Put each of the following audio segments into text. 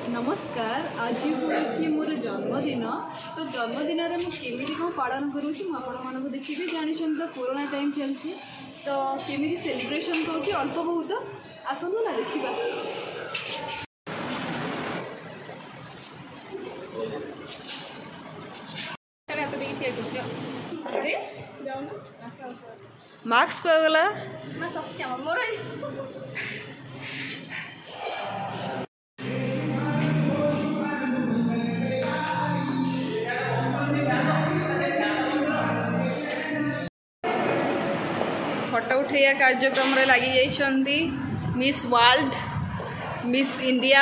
नमस्कार। आज हूँ मोर जन्मदिन। तो जन्मदिन में मुझे कौन पालन करुँच मुझे देखिए जानते तो कोरोना टाइम चलती तो केमी सेलिब्रेशन करुँच अल्प बहुत आसतु ना देखा। मार्क्स पागला फोटो उठैया कार्यक्रम रे लगी जाइछंती miss world, miss India,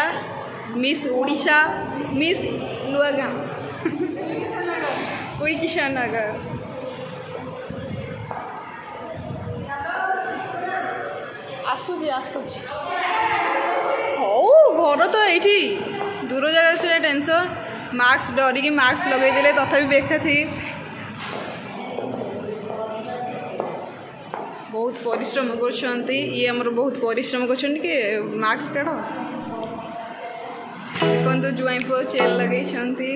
miss Odisha, miss Nuagaon कोई किसान नगर आसुची आसुची हो घर तो ये दूर जगह से टेंशन मास्क डरिकी मास्क लगेदे तथापि बेखा थी। बहुत परिश्रम करछंती ये हमर बहुत परिश्रम करछंती कि मास्क काढ देखो तो जुआई पो चेल लगे छंती।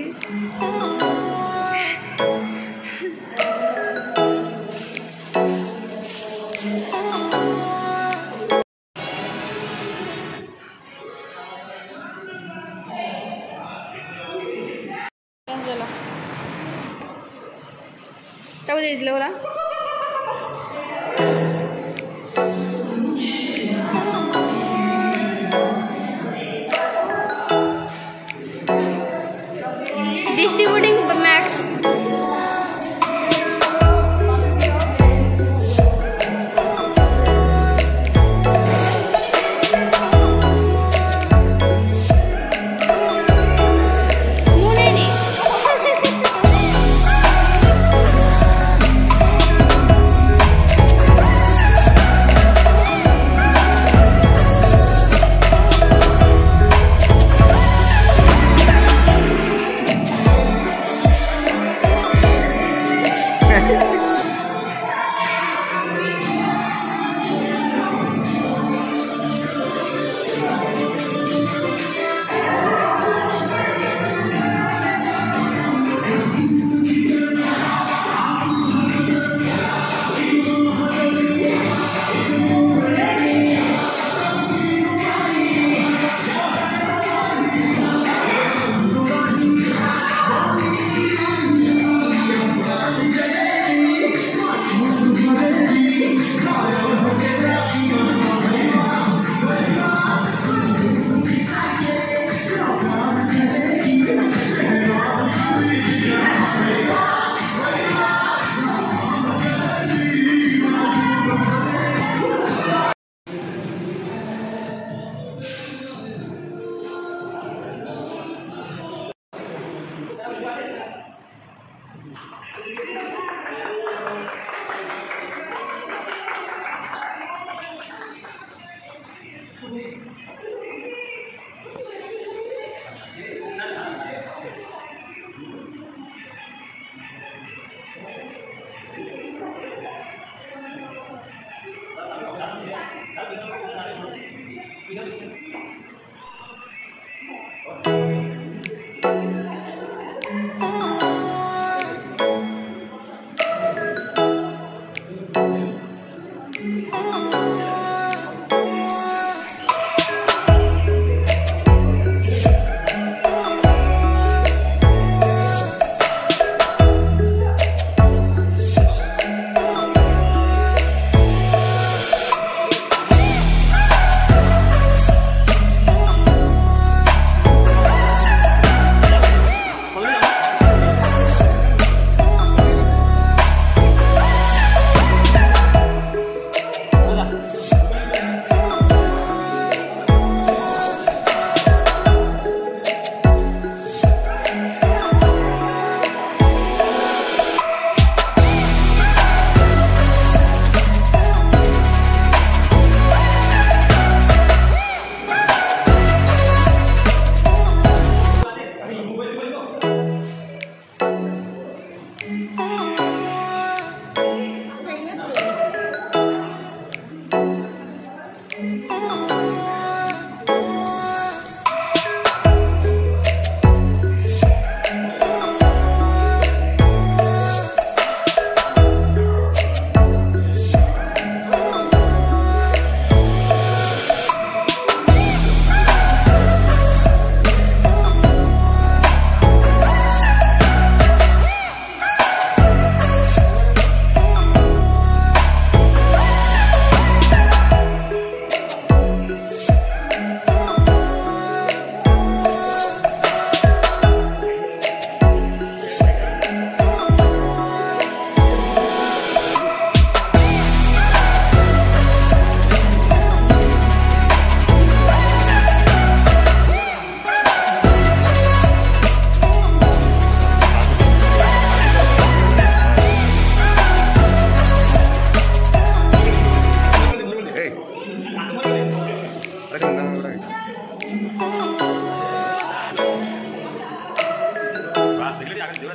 तब दे दिले बोला distributing max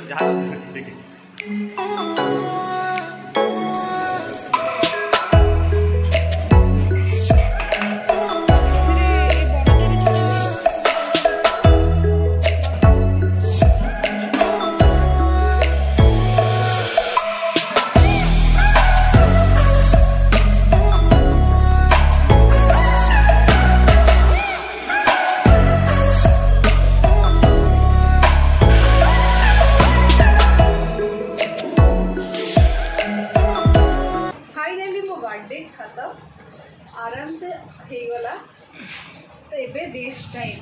जहाँ देखिए बर्थडे खत्म आराम से हो गला तो एबे बेस्ट टाइम।